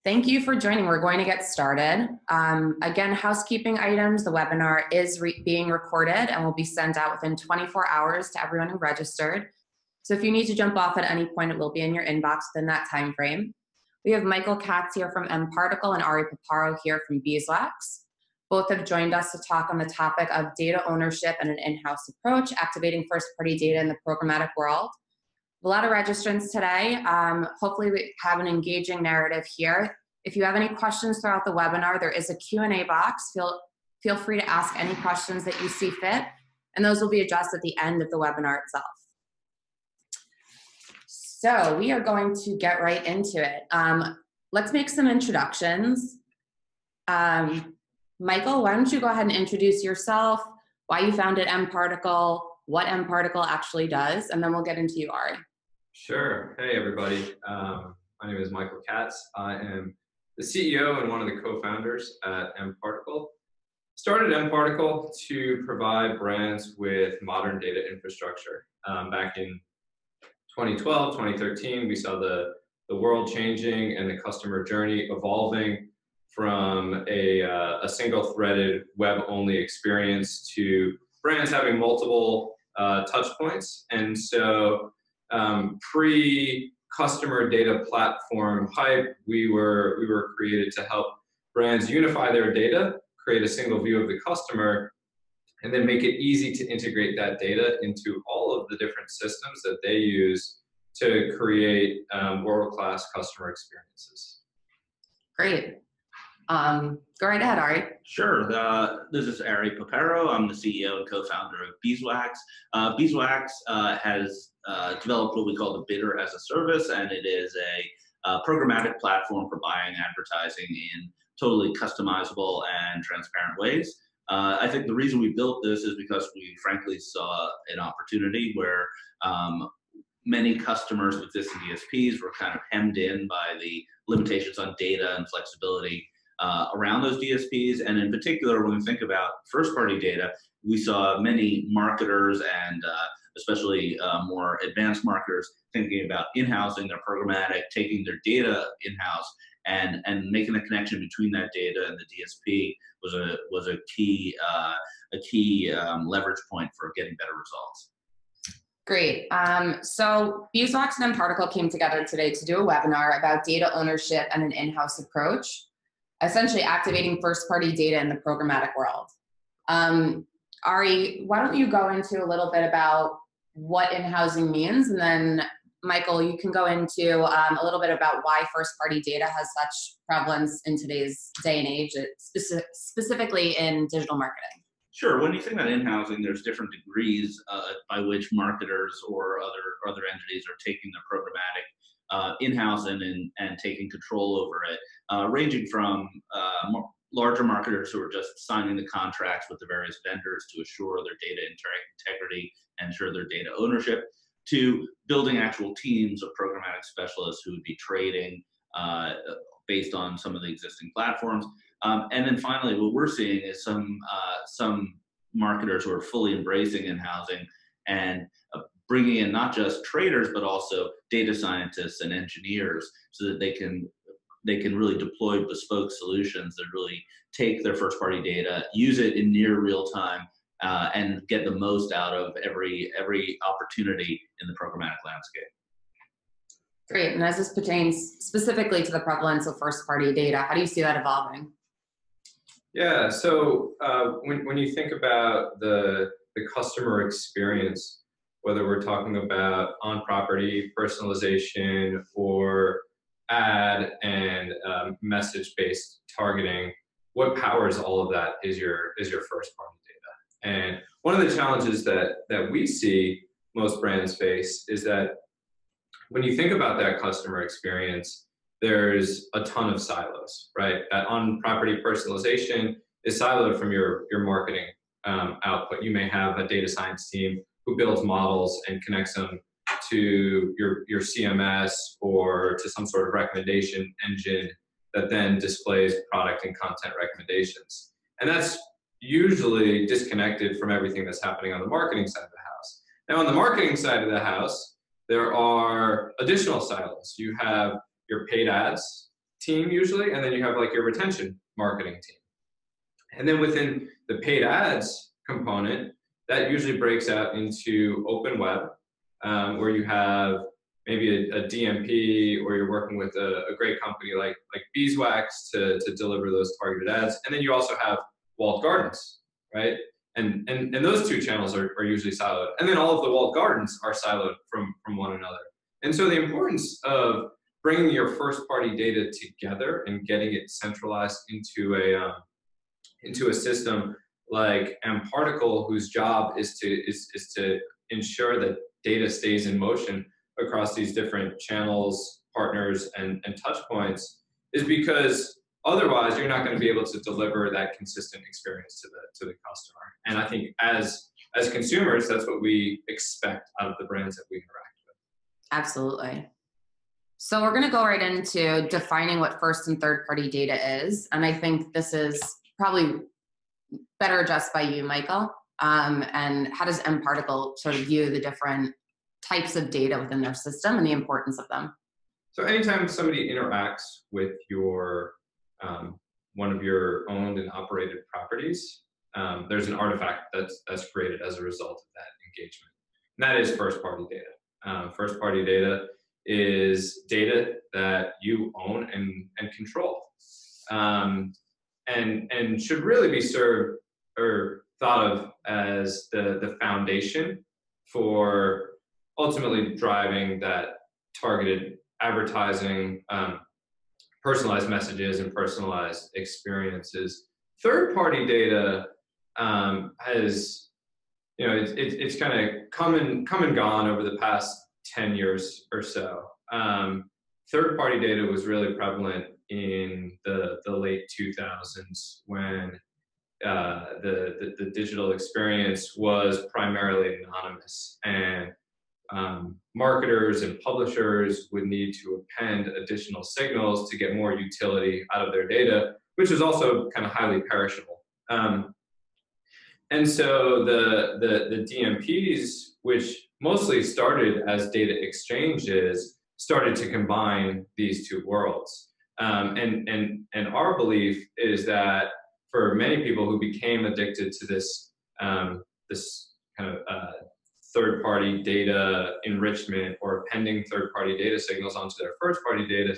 Thank you for joining. We're going to get started. Again, housekeeping items. The webinar is being recorded and will be sent out within 24 hours to everyone who registered. So if you need to jump off at any point, it will be in your inbox within that time frame. We have Michael Katz here from mParticle and Ari Paparo here from Beeswax. Both have joined us to talk on the topic of data ownership and an in-house approach, activating first-party data in the programmatic world. A lot of registrants today. Hopefully we have an engaging narrative here. If you have any questions throughout the webinar, there is a Q&A box. Feel free to ask any questions that you see fit, and those will be addressed at the end of the webinar itself. So we are going to get right into it. Let's make some introductions. Michael, why don't you go ahead and introduce yourself, why you founded mParticle, what mParticle actually does, and then we'll get into you, Ari. Sure. Hey, everybody. My name is Michael Katz. I am the CEO and one of the co-founders at mParticle. Started mParticle to provide brands with modern data infrastructure. Back in 2012, 2013, we saw the world changing and the customer journey evolving from a single-threaded web-only experience to brands having multiple touch points. And so pre-customer data platform hype, we were created to help brands unify their data, create a single view of the customer, and then make it easy to integrate that data into all of the different systems that they use to create world-class customer experiences. Great. Go right ahead, Ari. Sure. This is Ari Paparo. I'm the CEO and co-founder of Beeswax. Beeswax has developed what we call the bidder as a service, and it is a programmatic platform for buying advertising in totally customizable and transparent ways. I think the reason we built this is because we frankly saw an opportunity where many customers with existing DSPs were kind of hemmed in by the limitations on data and flexibility around those DSPs. And in particular, when we think about first-party data, we saw many marketers and especially more advanced marketers thinking about in-housing their programmatic, taking their data in-house, and making the connection between that data and the DSP was a key leverage point for getting better results. Great. So Beeswax and mParticle came together today to do a webinar about data ownership and an in-house approach, essentially activating first-party data in the programmatic world. Ari, why don't you go into a little bit about what in-housing means, and then Michael, you can go into a little bit about why first-party data has such prevalence in today's day and age, specifically in digital marketing. Sure. When you think about in-housing, there's different degrees by which marketers or other entities are taking their programmatic in-house and taking control over it, ranging from larger marketers who are just signing the contracts with the various vendors to assure their data integrity and ensure their data ownership, to building actual teams of programmatic specialists who would be trading based on some of the existing platforms. And then finally, what we're seeing is some marketers who are fully embracing in-housing and bringing in not just traders, but also data scientists and engineers so that they can really deploy bespoke solutions that really take their first-party data, use it in near real time, and get the most out of every opportunity in the programmatic landscape. Great. And as this pertains specifically to the prevalence of first-party data, how do you see that evolving? Yeah, so when you think about the customer experience, whether we're talking about on-property personalization or ad and message-based targeting, what powers all of that is your first-party data. And one of the challenges that we see most brands face is that when you think about that customer experience, there's a ton of silos, right? That on-property personalization is siloed from your marketing output. You may have a data science team who builds models and connects them to your CMS or to some sort of recommendation engine that then displays product and content recommendations. And that's usually disconnected from everything that's happening on the marketing side of the house. Now, on the marketing side of the house, there are additional silos. You have your paid ads, team usually, and then you have like your retention marketing team. And then within the paid ads component, that usually breaks out into open web, where you have maybe a DMP, or you're working with a great company like Beeswax to deliver those targeted ads. And then you also have walled gardens, right? And those two channels are usually siloed. And then all of the walled gardens are siloed from one another. And so the importance of bringing your first party data together and getting it centralized into a system like mParticle, whose job is to ensure that data stays in motion across these different channels, partners, and touch points, is because otherwise you're not going to be able to deliver that consistent experience to the customer. And I think as consumers, that's what we expect out of the brands that we interact with. Absolutely. So we're going to go right into defining what first and third party data is. And I think this is probably better addressed by you, Michael. And how does mParticle sort of view the different types of data within their system and the importance of them? So anytime somebody interacts with your one of your owned and operated properties, there's an artifact that's created as a result of that engagement. And that is first party data. First party data is data that you own and control, and should really be served or thought of as the foundation for ultimately driving that targeted advertising, personalized messages, and personalized experiences. Third-party data has, it's kind of come and gone over the past 10 years or so. Third-party data was really prevalent in the late 2000s when the digital experience was primarily anonymous, and marketers and publishers would need to append additional signals to get more utility out of their data, which is also kind of highly perishable. And so the DMPs, which mostly started as data exchanges, started to combine these two worlds. And our belief is that for many people who became addicted to this kind of third-party data enrichment or appending third-party data signals onto their first-party data,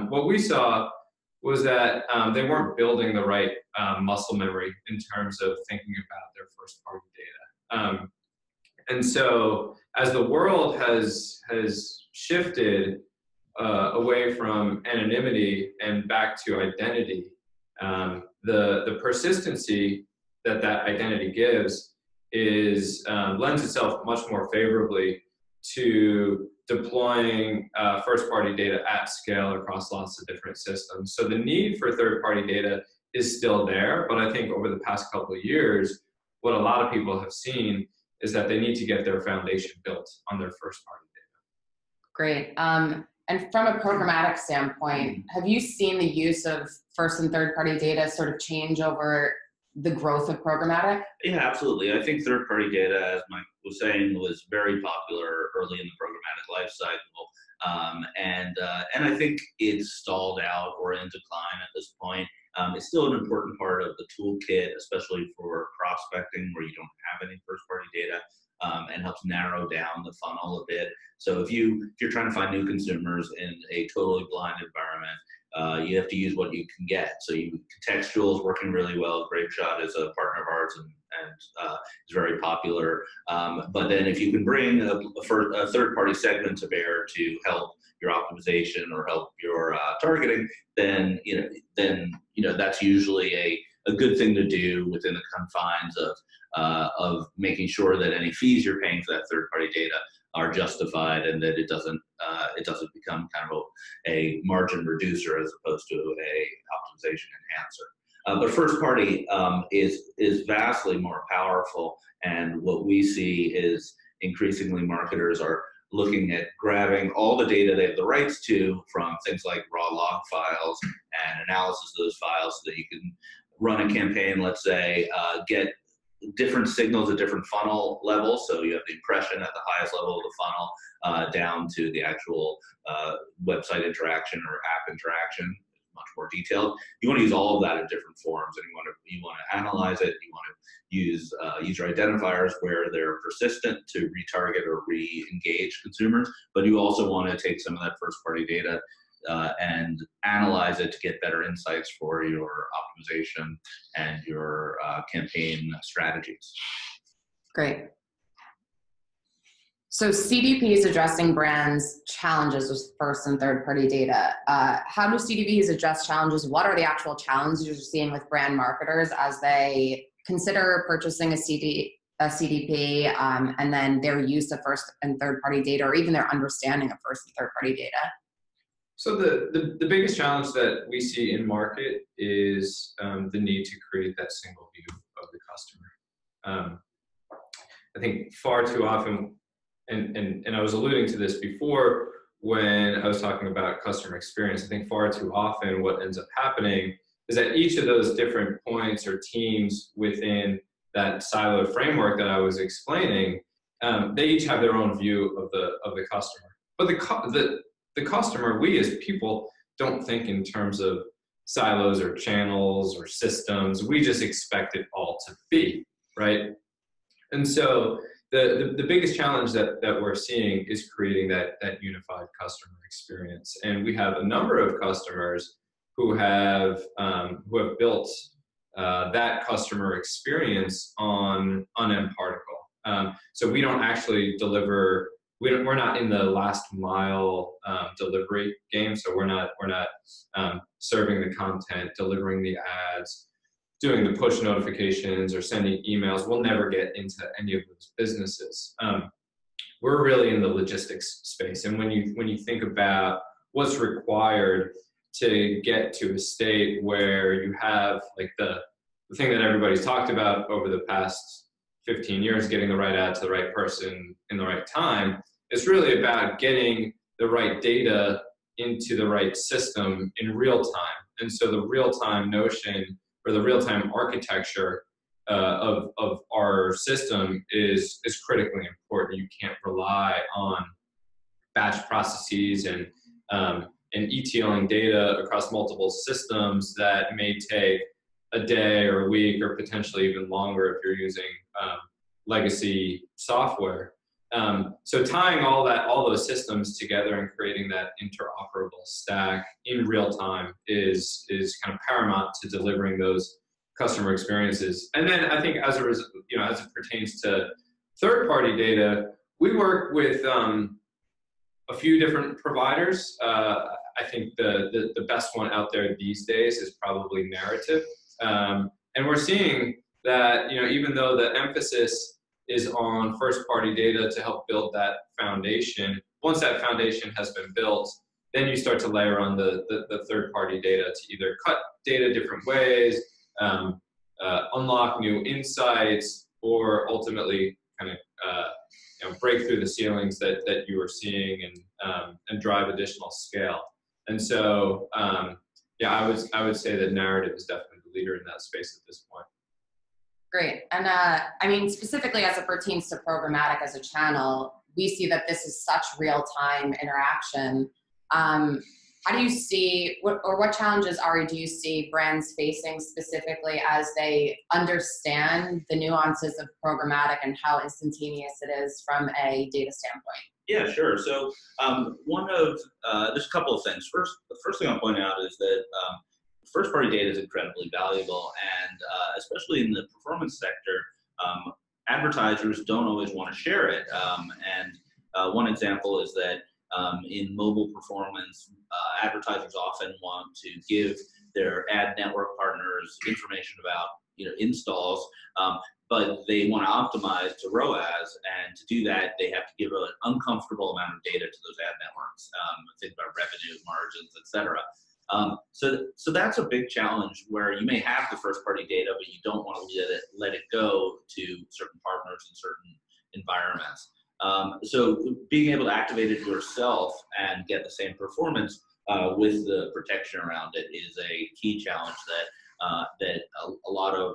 what we saw was that they weren't building the right muscle memory in terms of thinking about their first-party data. And so as the world has shifted away from anonymity and back to identity, the persistency that identity gives is lends itself much more favorably to deploying first-party data at scale across lots of different systems. So the need for third-party data is still there, but I think over the past couple of years, what a lot of people have seen is that they need to get their foundation built on their first-party data. Great. And from a programmatic standpoint, have you seen the use of first and third-party data sort of change over the growth of programmatic? Yeah, absolutely. I think third-party data, as Mike was saying, was very popular early in the programmatic life cycle, and I think it's stalled out or in decline at this point. It's still an important part of the toolkit, especially for prospecting, where you don't have any first-party data, and helps narrow down the funnel a bit. So if you're trying to find new consumers in a totally blind environment, you have to use what you can get. So contextual is working really well. Grapeshot is a partner of ours and is very popular. But then if you can bring a third-party segment to bear to help your optimization or help your targeting, then that's usually a good thing to do within the confines of making sure that any fees you're paying for that third-party data are justified, and that it doesn't become kind of a margin reducer as opposed to a optimization enhancer. But first party is vastly more powerful, and what we see is increasingly marketers are looking at grabbing all the data they have the rights to from things like raw log files and analysis of those files, so that you can run a campaign, let's say, get different signals at different funnel levels. So you have the impression at the highest level of the funnel down to the actual website interaction or app interaction, much more detailed. You want to use all of that in different forms, and you want to analyze it. You want to use user identifiers where they're persistent to retarget or re-engage consumers, but you also want to take some of that first-party data and analyze it to get better insights for your optimization and your campaign strategies. Great. So CDP is addressing brands' challenges with first and third party data. How do CDPs address challenges? What are the actual challenges you're seeing with brand marketers as they consider purchasing a CDP and then their use of first and third party data, or even their understanding of first and third party data? So the biggest challenge that we see in market is the need to create that single view of the customer. I think far too often, and I was alluding to this before when I was talking about customer experience, I think far too often what ends up happening is that each of those different points or teams within that siloed framework that I was explaining, they each have their own view of the customer. But the customer, we as people, don't think in terms of silos or channels or systems. We just expect it all to be, right? And so the biggest challenge that we're seeing is creating that unified customer experience. And we have a number of customers who have built that customer experience on mParticle. So we don't actually deliver. We're not in the last mile delivery game. So we're not serving the content, delivering the ads, doing the push notifications, or sending emails. We'll never get into any of those businesses. We're really in the logistics space. And when you think about what's required to get to a state where you have like the thing that everybody's talked about over the past 15 years, getting the right ad to the right person in the right time, it's really about getting the right data into the right system in real time. And so the real-time notion, or the real-time architecture of our system is critically important. You can't rely on batch processes and ETLing data across multiple systems that may take a day or a week or potentially even longer if you're using legacy software. So tying all those systems together and creating that interoperable stack in real time is kind of paramount to delivering those customer experiences. And then I think as it pertains to third-party data, we work with a few different providers. I think the best one out there these days is probably Narrative. And we're seeing that, even though the emphasis is on first-party data to help build that foundation, once that foundation has been built, then you start to layer on the third-party data to either cut data different ways, unlock new insights, or ultimately kind of break through the ceilings that you are seeing and drive additional scale. And so, I would say that Narrative is definitely the leader in that space at this point. Great. And I mean, specifically as it pertains to programmatic as a channel, we see that this is such real-time interaction. How do you see, what challenges, Ari, do you see brands facing specifically as they understand the nuances of programmatic and how instantaneous it is from a data standpoint? Yeah, sure. So there's a couple of things. The first thing I'll point out is that first-party data is incredibly valuable, and especially in the performance sector, advertisers don't always want to share it. One example is that in mobile performance, advertisers often want to give their ad network partners information about installs, but they want to optimize to ROAS, and to do that, they have to give an uncomfortable amount of data to those ad networks. Think about revenue, margins, etc. So that's a big challenge where you may have the first-party data, but you don't want to let it go to certain partners in certain environments. So being able to activate it yourself and get the same performance with the protection around it is a key challenge that a lot of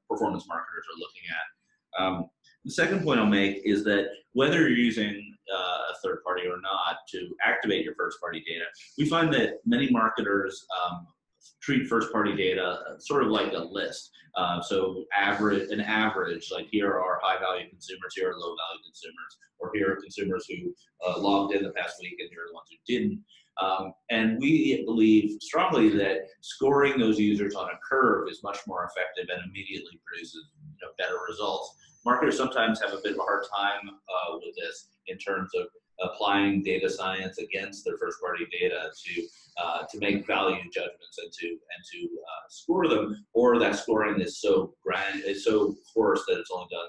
performance marketers are looking at. The second point I'll make is that whether you're using a third party or not to activate your first party data, we find that many marketers treat first party data sort of like a list. So an average, like here are high value consumers, here are low value consumers, or here are consumers who logged in the past week and here are the ones who didn't. And we believe strongly that scoring those users on a curve is much more effective and immediately produces better results. Marketers sometimes have a bit of a hard time with this in terms of applying data science against their first party data to make value judgments and to score them, or that scoring is so coarse that it's only done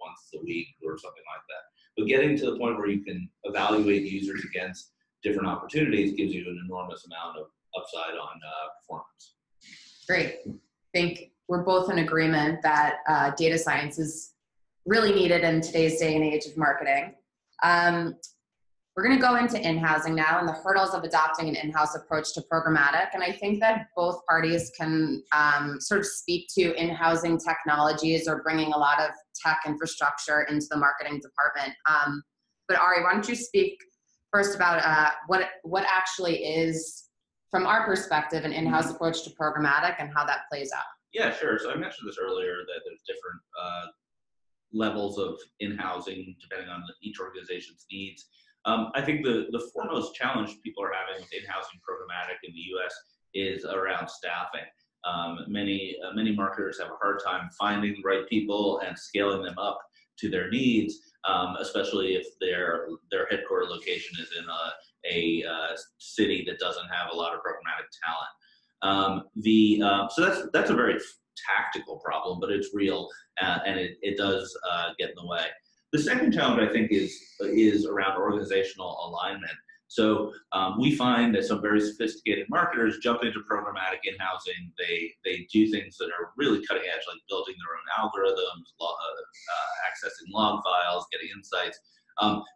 once a week or something like that. But getting to the point where you can evaluate users against different opportunities gives you an enormous amount of upside on performance. Great. I think we're both in agreement that data science is really needed in today's day and age of marketing. We're going to go into in-housing now and the hurdles of adopting an in-house approach to programmatic. And I think that both parties can sort of speak to in-housing technologies or bringing a lot of tech infrastructure into the marketing department. But Ari, why don't you speak first about what actually is, from our perspective, an in-house approach to programmatic and how that plays out? Yeah, sure. So I mentioned this earlier that there's different levels of in-housing depending on each organization's needs. I think the foremost challenge people are having with in-housing programmatic in the U.S. is around staffing. Many marketers have a hard time finding the right people and scaling them up to their needs, especially if their headquarter location is in a city that doesn't have a lot of programmatic talent. So that's a very tactical problem, but it's real, and it does get in the way. The second challenge, I think, is around organizational alignment. So we find that some very sophisticated marketers jump into programmatic in-housing. They do things that are really cutting edge, like building their own algorithms, accessing log files, getting insights.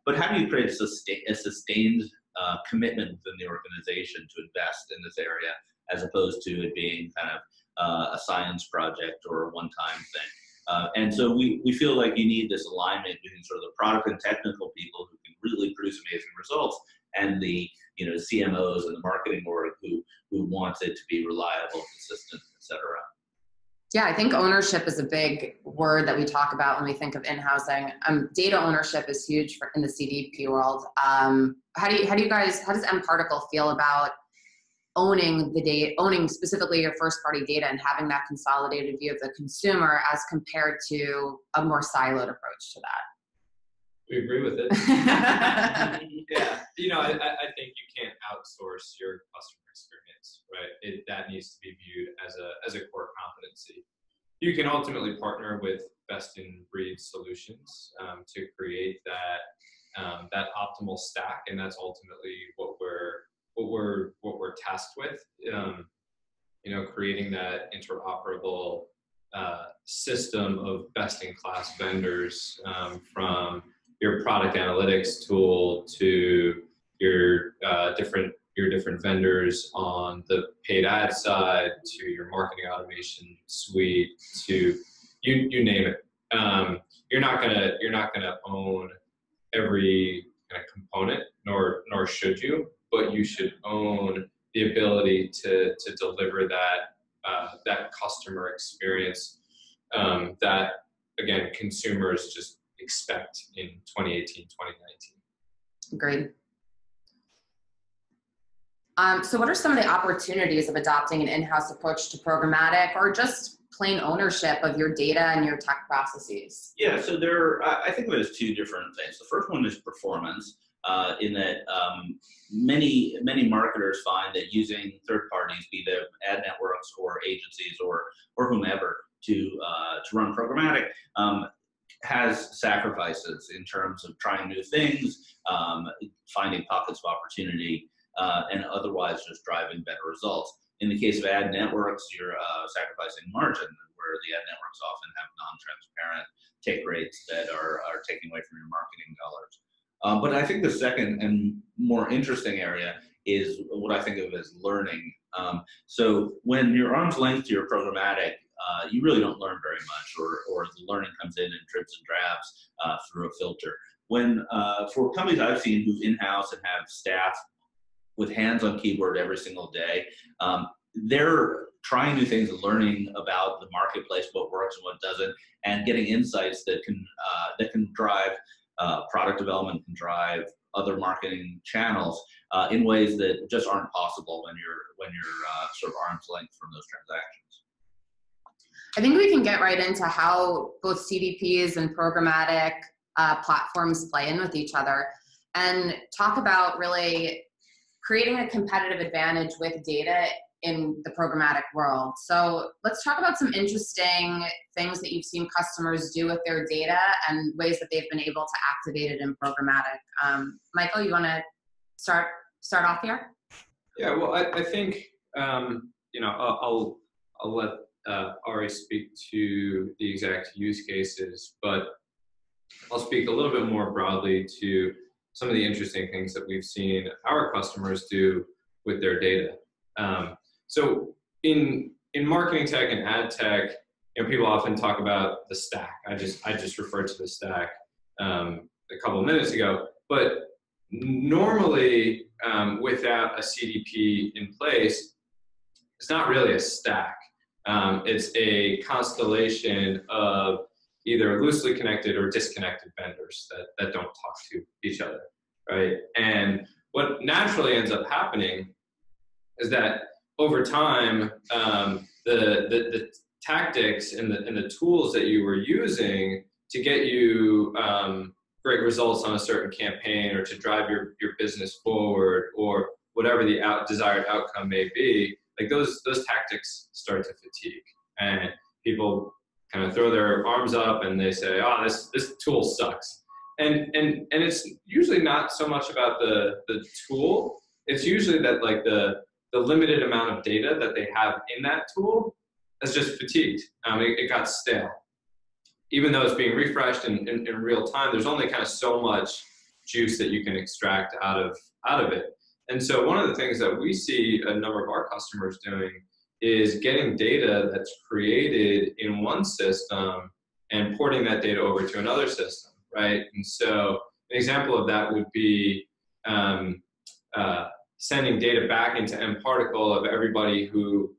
But how do you create a sustained commitment within the organization to invest in this area, as opposed to it being kind of a science project or a one-time thing? And so we feel like you need this alignment between sort of the product and technical people who can really produce amazing results, and the CMOs and the marketing org who wants it to be reliable, consistent, et cetera. Yeah, I think ownership is a big word that we talk about when we think of in-housing. Data ownership is huge in the CDP world. How does mParticle feel about owning the data, owning specifically your first party data and having that consolidated view of the consumer as compared to a more siloed approach to that? We agree with it. Yeah, I think you can't outsource your customer experience, right? That needs to be viewed as a core competency. You can ultimately partner with best in breed solutions to create that optimal stack, and that's ultimately what we're tasked with. Creating that interoperable system of best in class vendors, from your product analytics tool to your different vendors on the paid ad side, to your marketing automation suite, to you name it. You're not gonna own every kind of component, nor should you, but you should own the ability to deliver that customer experience that, again, consumers just expect in 2018, 2019. Agreed. So what are some of the opportunities of adopting an in-house approach to programmatic, or just plain ownership of your data and your tech processes? Yeah, so I think of it as two different things. The first one is performance, in that many marketers find that using third parties, be they ad networks or agencies or whomever, to run programmatic, has sacrifices in terms of trying new things, finding pockets of opportunity, and otherwise just driving better results. In the case of ad networks, you're sacrificing margin, where the ad networks often have non-transparent take rates that are taking away from your marketing dollars. But I think the second and more interesting area is what I think of as learning. So when you're arm's length to your programmatic, you really don't learn very much, or the learning comes in drips and drabs through a filter. When for companies I've seen move in-house and have staff with hands on keyboard every single day, they're trying new things and learning about the marketplace, what works and what doesn't, and getting insights that can drive product development, can drive other marketing channels in ways that just aren't possible when you're sort of arm's length from those transactions. I think we can get right into how both CDPs and programmatic platforms play in with each other, and talk about really creating a competitive advantage with data in the programmatic world. So let's talk about some interesting things that you've seen customers do with their data and ways that they've been able to activate it in programmatic. Michael, you want to start off here? Yeah, well, I think I'll let Ari speak to the exact use cases, but I'll speak a little bit more broadly to some of the interesting things that we've seen our customers do with their data. So in marketing tech and ad tech, people often talk about the stack. I just referred to the stack a couple of minutes ago, but normally without a CDP in place, it's not really a stack. It's a constellation of either loosely connected or disconnected vendors that don't talk to each other, right? And what naturally ends up happening is that over time, the tactics and the tools that you were using to get you great results on a certain campaign, or to drive your business forward, or whatever the desired outcome may be, like those tactics start to fatigue, and people kind of throw their arms up and they say, "Oh, this tool sucks." And it's usually not so much about the tool. It's usually that like the limited amount of data that they have in that tool has just fatigued. It got stale. Even though it's being refreshed in real time, there's only kind of so much juice that you can extract out of it. And so one of the things that we see a number of our customers doing is getting data that's created in one system and porting that data over to another system, right? And so an example of that would be sending data back into mParticle of everybody who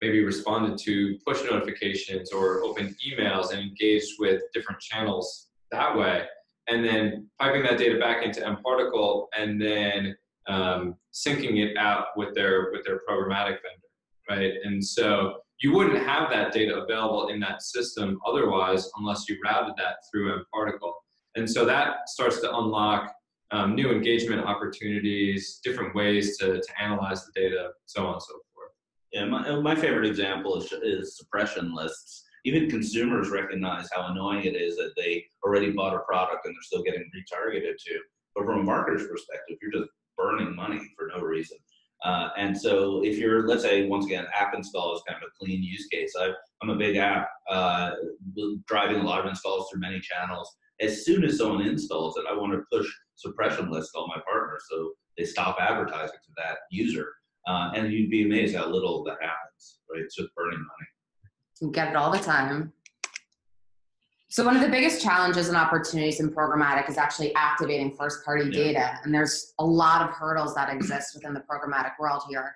maybe responded to push notifications or opened emails and engaged with different channels that way, and then piping that data back into mParticle and then syncing it out with their programmatic vendor, right? And so you wouldn't have that data available in that system otherwise unless you routed that through mParticle. And so that starts to unlock new engagement opportunities, different ways to analyze the data, so on and so forth. Yeah, my favorite example is suppression lists. Even consumers recognize how annoying it is that they already bought a product and they're still getting retargeted to. But from a marketer's perspective, you're just burning money for no reason. And so if you're, let's say, once again, app install is kind of a clean use case. I'm a big app, driving a lot of installs through many channels. As soon as someone installs it, I want to push suppression lists to all my partners so they stop advertising to that user. And you'd be amazed how little that happens, right? It's just burning money. You get it all the time. So one of the biggest challenges and opportunities in programmatic is actually activating first-party data. And there's a lot of hurdles that exist within the programmatic world here.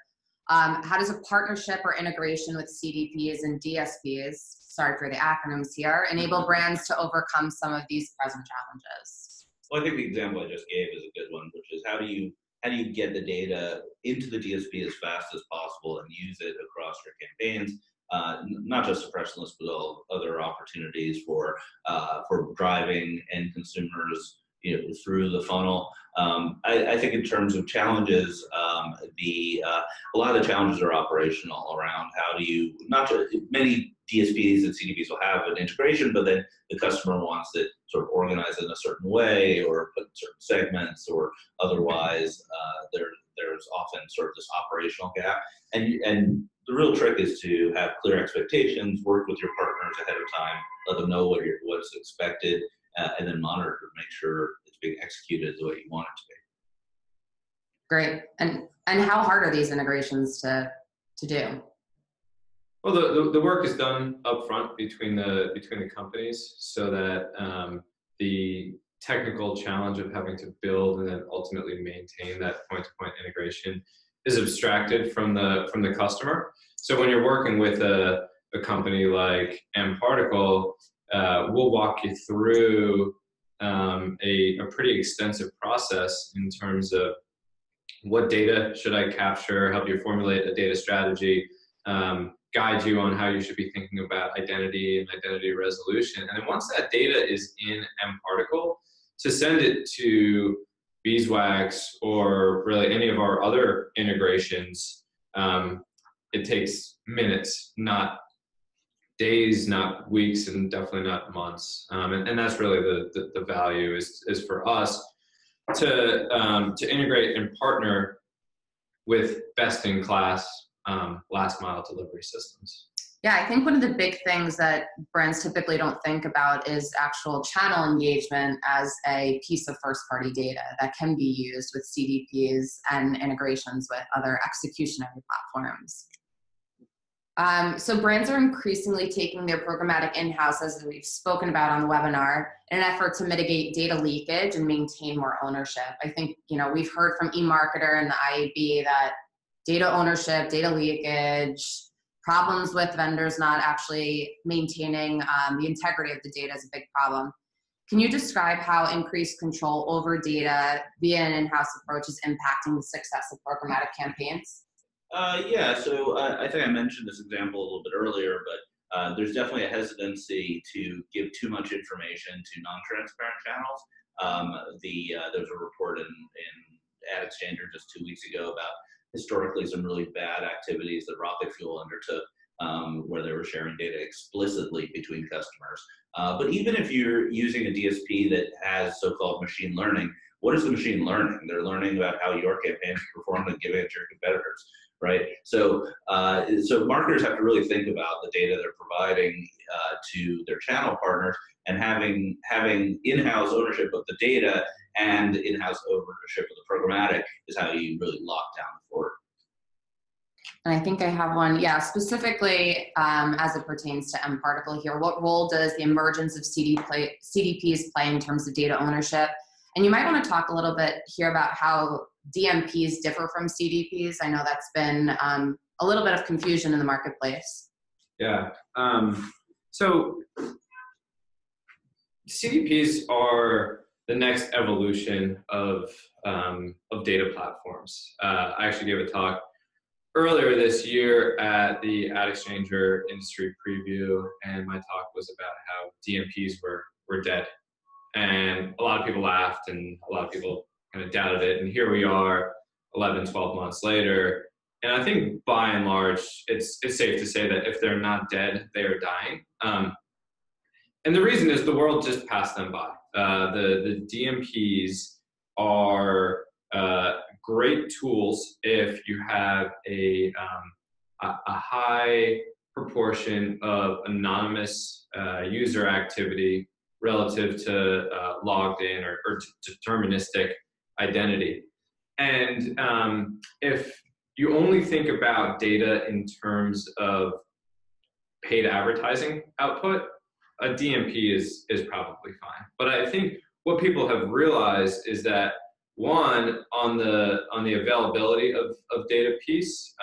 How does a partnership or integration with CDPs and DSPs, sorry for the acronyms here, enable brands to overcome some of these present challenges? Well, I think the example I just gave is a good one, which is how do you get the data into the DSP as fast as possible and use it across your campaigns? Not just suppression lists, but all other opportunities for driving end consumers, through the funnel. I think in terms of challenges, a lot of the challenges are operational around how do you, not just many DSPs and CDPs will have an integration, but then the customer wants it sort of organized in a certain way or put in certain segments, or otherwise there's often sort of this operational gap. And the real trick is to have clear expectations, work with your partners ahead of time, let them know what's expected, and then monitor to make sure it's being executed the way you want it to be. Great. And how hard are these integrations to do? Well, the work is done up front between the companies, so that the technical challenge of having to build and then ultimately maintain that point-to-point integration is abstracted from the customer. So when you're working with a company like mParticle, we'll walk you through a pretty extensive process in terms of what data should I capture, help you formulate a data strategy, guide you on how you should be thinking about identity and identity resolution. And then once that data is in mParticle, to send it to Beeswax or really any of our other integrations, it takes minutes, not days, not weeks, and definitely not months. And that's really the value is for us to integrate and partner with best-in-class last mile delivery systems. Yeah, I think one of the big things that brands typically don't think about is actual channel engagement as a piece of first-party data that can be used with CDPs and integrations with other executionary platforms. So brands are increasingly taking their programmatic in-house, as we've spoken about on the webinar, in an effort to mitigate data leakage and maintain more ownership. I think, we've heard from eMarketer and the IAB that data ownership, data leakage, problems with vendors not actually maintaining the integrity of the data is a big problem. Can you describe how increased control over data via an in-house approach is impacting the success of programmatic campaigns? Yeah, so I think I mentioned this example a little bit earlier, but there's definitely a hesitancy to give too much information to non-transparent channels. There was a report in Ad Exchanger just 2 weeks ago about historically some really bad activities that Rocket Fuel undertook, where they were sharing data explicitly between customers. But even if you're using a DSP that has so-called machine learning, what is the machine learning? They're learning about how your campaigns perform and giving it to your competitors, right? So marketers have to really think about the data they're providing to their channel partners, and having in-house ownership of the data and in-house ownership of the programmatic is how you really lock down for it. And I think I have one, specifically as it pertains to mParticle here. What role does the emergence of CDPs play in terms of data ownership? And you might want to talk a little bit here about how DMPs differ from CDPs. I know that's been a little bit of confusion in the marketplace. Yeah. So CDPs are the next evolution of data platforms. I actually gave a talk earlier this year at the Ad Exchanger industry preview, and my talk was about how DMPs were dead. And a lot of people laughed, and a lot of people kind of doubted it. And here we are 11, 12 months later. And I think by and large, it's safe to say that if they're not dead, they are dying. And the reason is the world just passed them by. The DMPs are great tools if you have a high proportion of anonymous user activity relative to logged in or deterministic identity. And if you only think about data in terms of paid advertising output, a DMP is probably fine. But I think what people have realized is that, one, on the availability of data piece,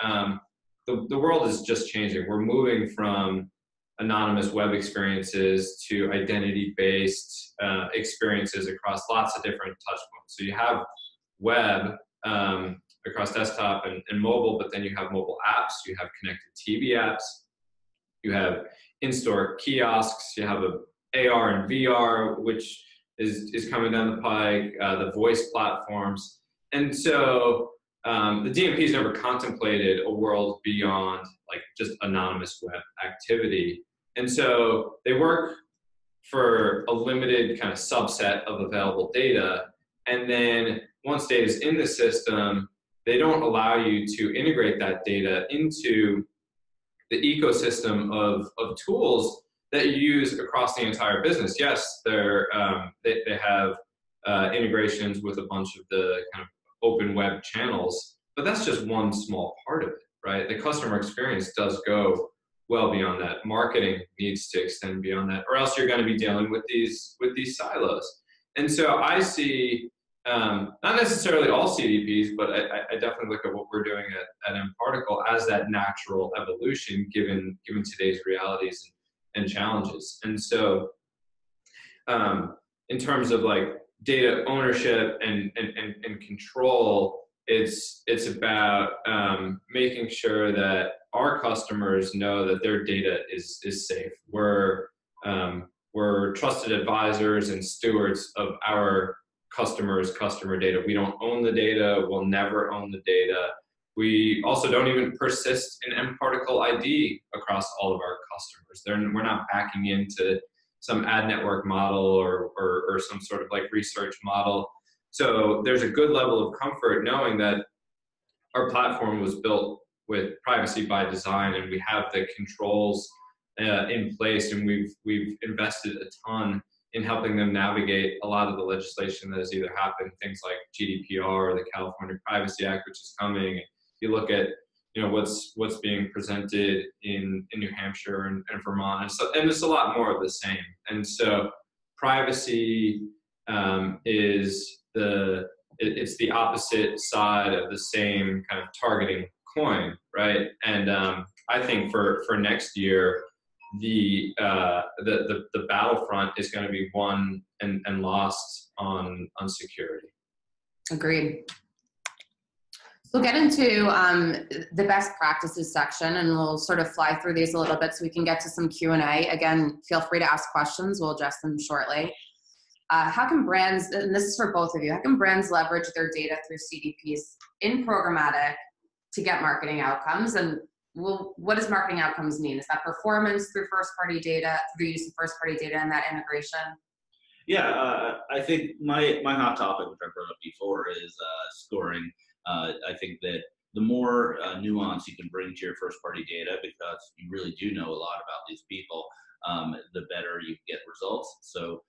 the world is just changing. We're moving from anonymous web experiences to identity-based experiences across lots of different touch points. So you have web across desktop and mobile, but then you have mobile apps, you have connected TV apps, you have in-store kiosks, you have AR and VR, which is coming down the pike, the voice platforms. And so the DMPs never contemplated a world beyond like just anonymous web activity. And so they work for a limited kind of subset of available data. And then once data is in the system, they don't allow you to integrate that data into the ecosystem of tools that you use across the entire business. Yes, they have integrations with a bunch of the kind of open web channels, but that's just one small part of it, right? The customer experience does go well beyond that. Marketing needs to extend beyond that, or else you're going to be dealing with these silos. And so I see not necessarily all CDPs, but I definitely look at what we're doing at mParticle as that natural evolution given today's realities and challenges. And so in terms of like data ownership and control, it's about making sure that our customers know that their data is safe. We're trusted advisors and stewards of our customers' customer data. We don't own the data. We'll never own the data. We also don't even persist in mParticle ID across all of our customers. We're not backing into some ad network model or some sort of like research model. So there's a good level of comfort knowing that our platform was built with privacy by design, and we have the controls in place, and we've invested a ton in helping them navigate a lot of the legislation that has either happened, things like GDPR or the California Privacy Act, which is coming. You look at what's being presented in New Hampshire and Vermont, and it's a lot more of the same. And so privacy it's the opposite side of the same kind of targeting coin, right? And I think for next year, the battlefront is going to be won and lost on security. Agreed. We'll get into the best practices section, and we'll sort of fly through these a little bit so we can get to some Q&A. Again, feel free to ask questions. We'll address them shortly. How can brands, and this is for both of you, how can brands leverage their data through CDPs in programmatic to get marketing outcomes? And what does marketing outcomes mean? Is that performance through first-party data, through the use of first-party data and that integration? Yeah, I think my hot topic, which I brought up before, is scoring. I think that the more nuance you can bring to your first-party data, because you really do know a lot about these people, the better you get results. So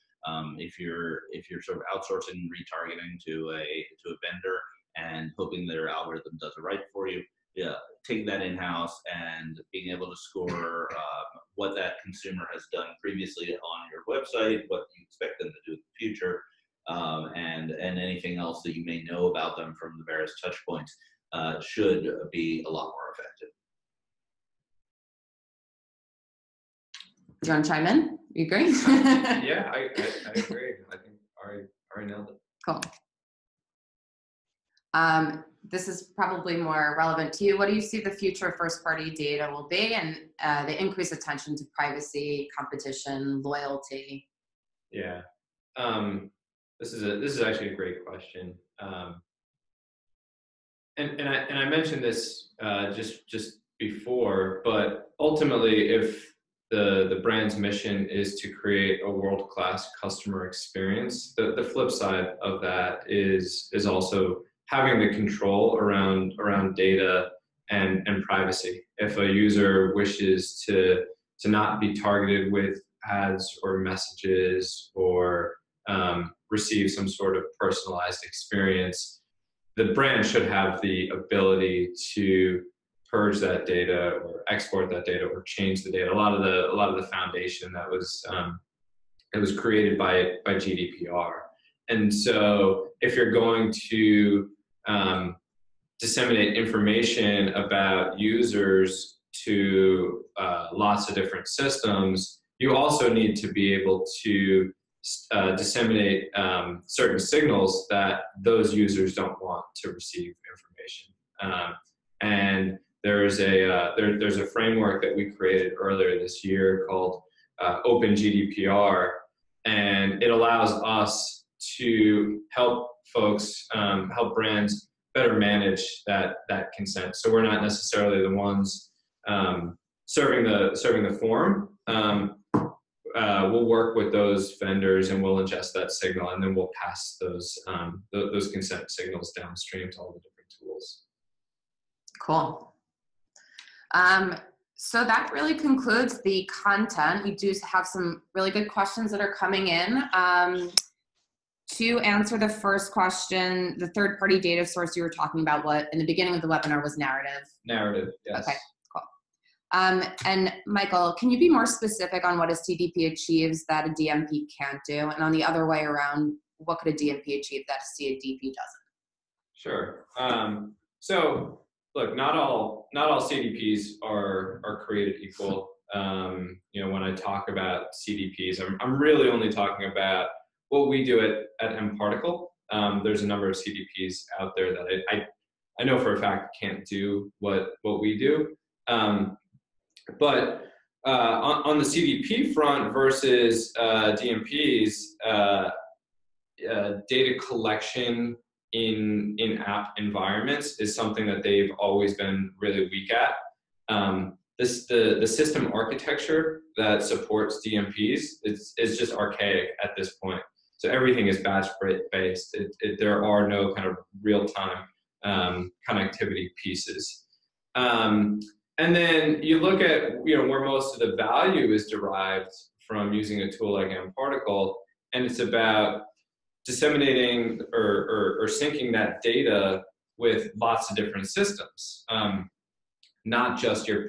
if you're sort of outsourcing retargeting to a vendor and hoping their algorithm does it right for you, taking that in-house and being able to score what that consumer has done previously on your website, what you expect them to do in the future, and anything else that you may know about them from the various touch points should be a lot more effective. Do you want to chime in? You agree? Yeah, I agree. I think Ari nailed it. Cool. This is probably more relevant to you. What do you see the future of first-party data will be, and the increased attention to privacy, competition, loyalty? Yeah, this is actually a great question. And I mentioned this just before, but ultimately, if the brand's mission is to create a world-class customer experience, the flip side of that is also having the control around data and privacy. If a user wishes to not be targeted with ads or messages or receive some sort of personalized experience, the brand should have the ability to purge that data or export that data or change the data. A lot of the foundation that was it was created by GDPR. And so if you're going to disseminate information about users to lots of different systems, you also need to be able to disseminate certain signals that those users don't want to receive information. And there's a framework that we created earlier this year called Open GDPR, and it allows us to help folks, help brands better manage that consent. So we're not necessarily the ones serving the form. We'll work with those vendors and we'll ingest that signal, and then we'll pass those consent signals downstream to all the different tools. Cool. So that really concludes the content. We do have some really good questions that are coming in. To answer the first question, the third-party data source you were talking about, what in the beginning of the webinar was narrative. Narrative, yes. Okay, cool. And Michael, can you be more specific on what a CDP achieves that a DMP can't do? And on the other way around, what could a DMP achieve that a CDP doesn't? Sure. So look, not all CDPs are created equal. When I talk about CDPs, I'm really only talking about what we do at mParticle. There's a number of CDPs out there that I know for a fact can't do what we do. But on the CDP front versus DMPs, data collection in app environments is something that they've always been really weak at. The system architecture that supports DMPs is just archaic at this point. So everything is batch based. There are no kind of real time connectivity pieces. And then you look at where most of the value is derived from using a tool like mParticle, and it's about disseminating or syncing that data with lots of different systems, not just your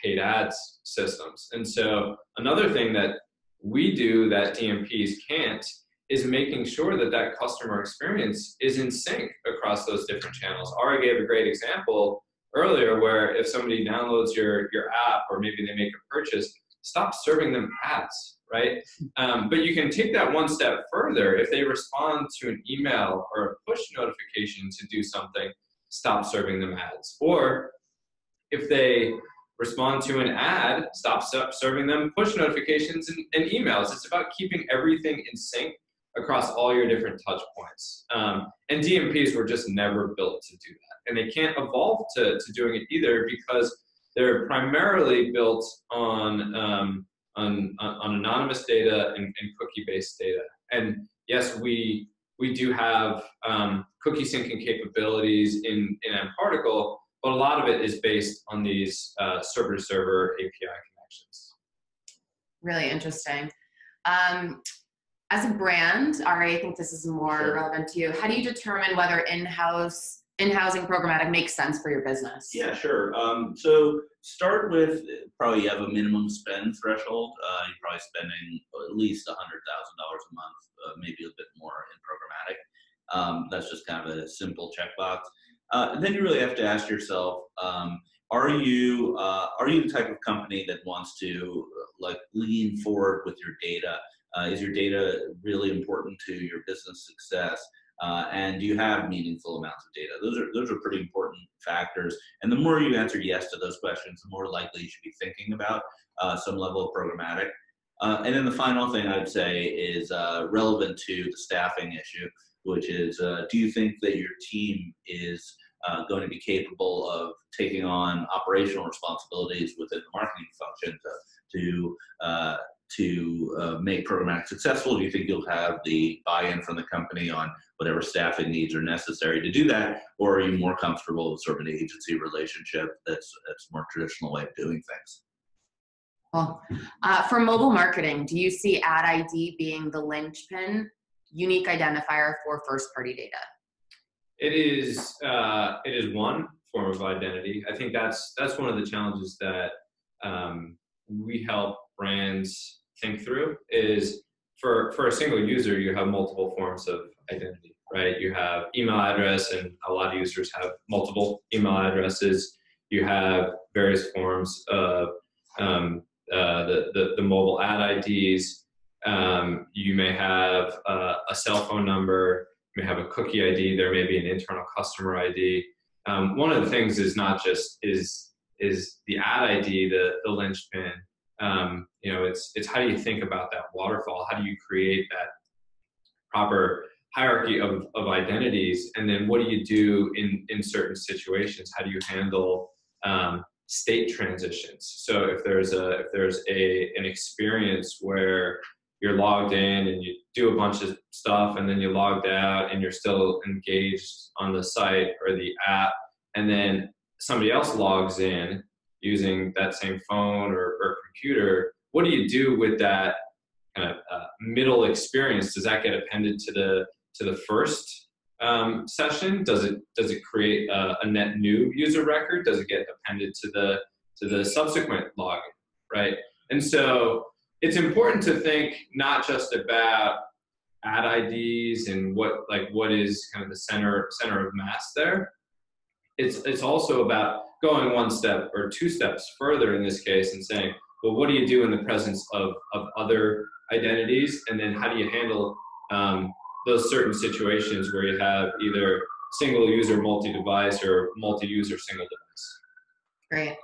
paid ads systems. And so another thing that we do that DMPs can't is making sure that customer experience is in sync across those different channels. Ari gave a great example earlier where if somebody downloads your app or maybe they make a purchase, stop serving them ads, right? But you can take that one step further. If they respond to an email or a push notification to do something, stop serving them ads. Or if they respond to an ad, stop serving them push notifications and emails. It's about keeping everything in sync across all your different touch points. And DMPs were just never built to do that. And they can't evolve to doing it either because they're primarily built on anonymous data and cookie-based data. And yes, we do have cookie syncing capabilities in mParticle, but a lot of it is based on these server-to-server API connections. Really interesting. As a brand, Ari, I think this is more relevant to you. How do you determine whether in-housing programmatic makes sense for your business? Yeah, sure. So start with probably you have a minimum spend threshold. You're probably spending at least $100,000 a month, maybe a bit more in programmatic. That's just kind of a simple checkbox. And then you really have to ask yourself, are you the type of company that wants to lean forward with your data? Is your data really important to your business success? And do you have meaningful amounts of data? Those are pretty important factors. And the more you answer yes to those questions, the more likely you should be thinking about some level of programmatic. And then the final thing I'd say is relevant to the staffing issue, which is do you think that your team is going to be capable of taking on operational responsibilities within the marketing function to make programmatic successful? Do you think you'll have the buy-in from the company on whatever staffing needs are necessary to do that? Or are you more comfortable with sort of an agency relationship that's a more traditional way of doing things? Well, for mobile marketing, do you see ad ID being the linchpin, unique identifier for first-party data? It is one form of identity. I think that's one of the challenges that we help brands think through is for a single user, you have multiple forms of identity, right? You have email address, and a lot of users have multiple email addresses. You have various forms of the mobile ad IDs. You may have a cell phone number. You may have a cookie ID. There may be an internal customer ID. One of the things is not just is the ad ID the linchpin. It's how do you think about that waterfall? How do you create that proper hierarchy of identities? And then what do you do in certain situations? How do you handle state transitions? So if there's an experience where you're logged in and you do a bunch of stuff and then you logged out and you're still engaged on the site or the app, and then somebody else logs in using that same phone or computer, what do you do with that kind of middle experience, does that get appended to the first session? Does it create a net new user record? Does it get appended to the subsequent login, right? And so it's important to think not just about ad IDs and what is kind of the center of mass there. It's also about going one step or two steps further in this case and saying, well, what do you do in the presence of other identities, and then how do you handle those certain situations where you have either single user multi-device or multi-user single device. Great.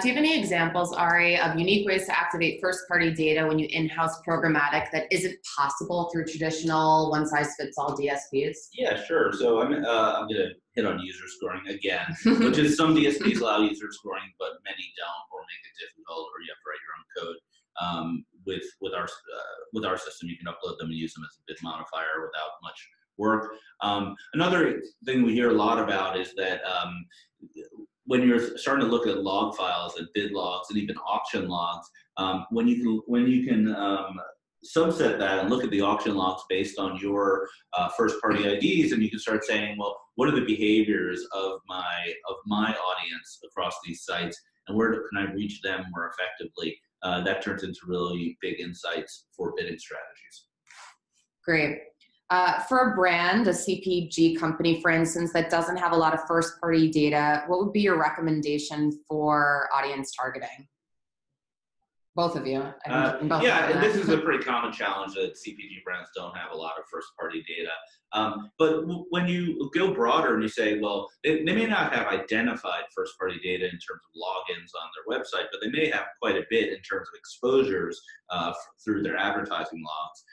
Do you have any examples, Ari, of unique ways to activate first-party data when you in-house programmatic that isn't possible through traditional one-size-fits-all DSPs? Yeah, sure. So I'm going to hit on user scoring again, which is some DSPs allow user scoring, but many don't, or make it difficult, or you have to write your own code. With our system, you can upload them and use them as a bid modifier without much work. Another thing we hear a lot about is that when you're starting to look at log files and bid logs and even auction logs, when you can subset that and look at the auction logs based on your first-party IDs, and you can start saying, well, what are the behaviors of my audience across these sites, and where can I reach them more effectively? That turns into really big insights for bidding strategies. Great. For a brand, a CPG company, for instance, that doesn't have a lot of first-party data, what would be your recommendation for audience targeting? Both of you. Yeah, this is a pretty common challenge that CPG brands don't have a lot of first-party data. But when you go broader and you say, well, they may not have identified first-party data in terms of logins on their website, but they may have quite a bit in terms of exposures through their advertising logs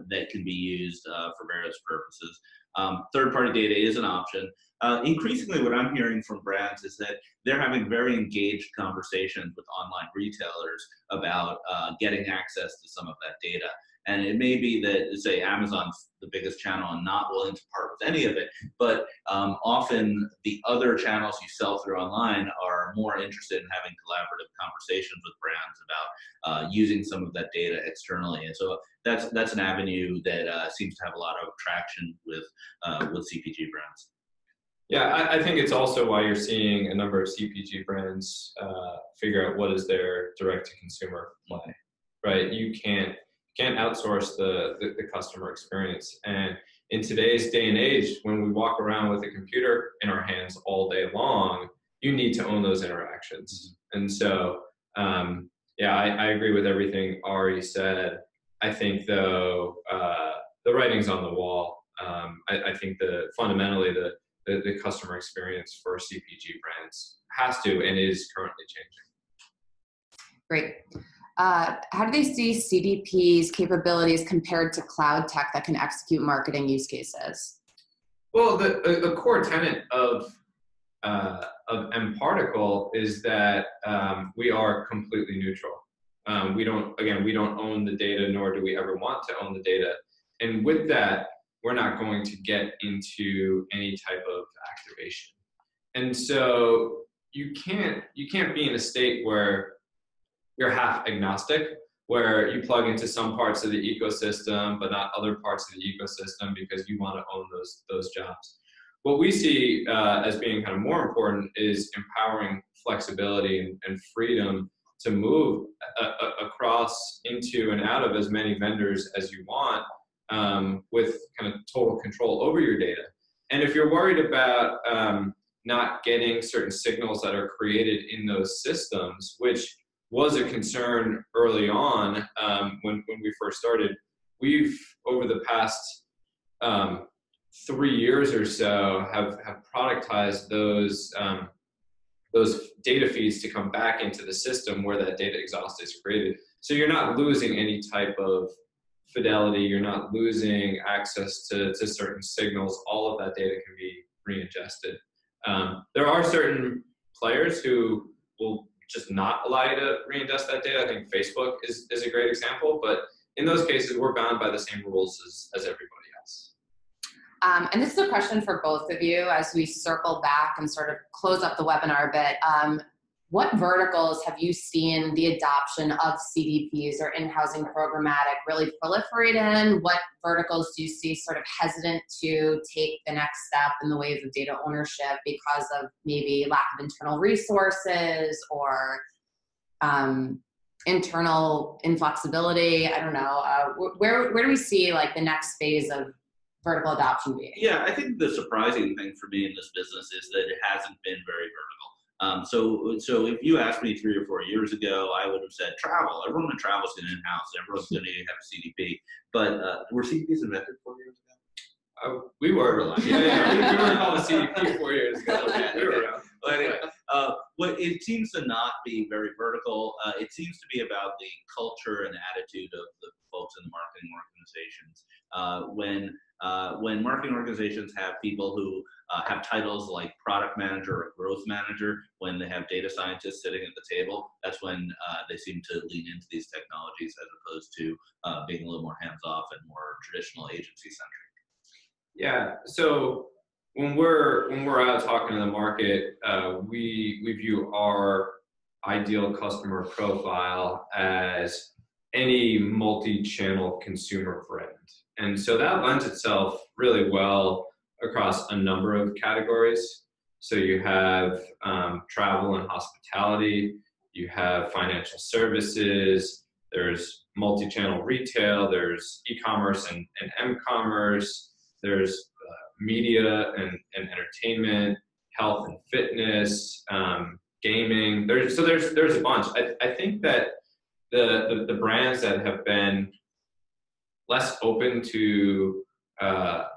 that can be used for various purposes. Third-party data is an option. Increasingly, what I'm hearing from brands is that they're having very engaged conversations with online retailers about getting access to some of that data. And it may be that, say, Amazon's the biggest channel and not willing to part with any of it, but often the other channels you sell through online are more interested in having collaborative conversations with brands about using some of that data externally. And so that's an avenue that seems to have a lot of traction with CPG brands. Yeah, I think it's also why you're seeing a number of CPG brands figure out what is their direct-to-consumer play, right? You can't outsource the customer experience. And in today's day and age, when we walk around with a computer in our hands all day long, you need to own those interactions. And so, yeah, I agree with everything Ari said. I think, though, the writing's on the wall. I think fundamentally the customer experience for CPG brands has to and is currently changing. Great. How do they see CDP's capabilities compared to cloud tech that can execute marketing use cases? Well, the core tenet of mParticle is that we are completely neutral. We don't own the data, nor do we ever want to own the data. And with that, we're not going to get into any type of activation. And so you can't be in a state where you're half agnostic, where you plug into some parts of the ecosystem, but not other parts of the ecosystem because you want to own those jobs. What we see as being kind of more important is empowering flexibility and freedom to move across into and out of as many vendors as you want, with kind of total control over your data. And if you're worried about not getting certain signals that are created in those systems, which was a concern early on when we first started, we've, over the past 3 years or so, have productized those data feeds to come back into the system where that data exhaust is created. So you're not losing any type of fidelity, you're not losing access to certain signals. All of that data can be re-ingested. There are certain players who will just not allow you to re-ingest that data. I think Facebook is a great example, but in those cases, we're bound by the same rules as everybody else. And this is a question for both of you as we circle back and sort of close up the webinar a bit. what verticals have you seen the adoption of CDPs or in-housing programmatic really proliferate in? What verticals do you see sort of hesitant to take the next step in the ways of data ownership because of maybe lack of internal resources or internal inflexibility? I don't know. Where do we see like the next phase of vertical adoption being? Yeah, I think the surprising thing for me in this business is that it hasn't been very vertical. So if you asked me 3 or 4 years ago, I would have said travel. Everyone in travel is going to in-house. Everyone's going to have a CDP. But were CDPs invented 4 years ago? We were. Yeah. We were called a CDP 4 years ago. Okay, We were around. Well, anyway, what it seems to not be very vertical. It seems to be about the culture and attitude of the folks in the marketing organizations. When marketing organizations have people who have titles like product manager or growth manager, when they have data scientists sitting at the table, that's when they seem to lean into these technologies as opposed to being a little more hands-off and more traditional agency-centric. Yeah. So when we're out talking to the market, we view our ideal customer profile as any multi-channel consumer brand. And so that lends itself really well across a number of categories. So you have travel and hospitality, you have financial services, there's multi-channel retail, there's e-commerce and m-commerce, there's media and entertainment, health and fitness, gaming. There's a bunch. I think that the brands that have been less open to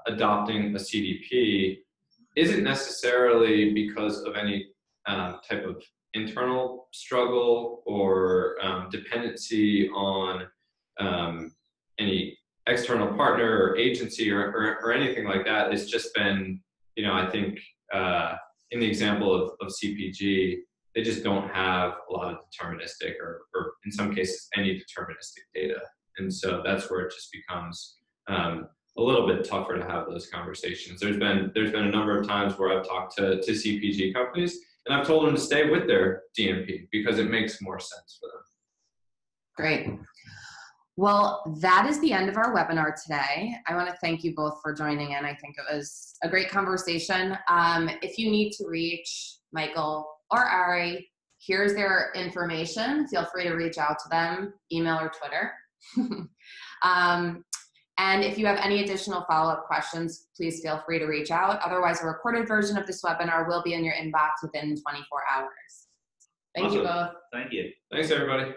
adopting a CDP isn't necessarily because of any type of internal struggle or dependency on any external partner or agency or anything like that. It's just been, I think in the example of CPG, they just don't have a lot of deterministic or in some cases any deterministic data. And so that's where it just becomes a little bit tougher to have those conversations. There's been a number of times where I've talked to CPG companies and I've told them to stay with their DMP because it makes more sense for them. Great. Well, that is the end of our webinar today. I want to thank you both for joining in. I think it was a great conversation. If you need to reach Michael or Ari, here's their information. Feel free to reach out to them, email or Twitter. And if you have any additional follow-up questions, please feel free to reach out. Otherwise, a recorded version of this webinar will be in your inbox within 24 hours. Thank you both. Thank you. Thanks, everybody.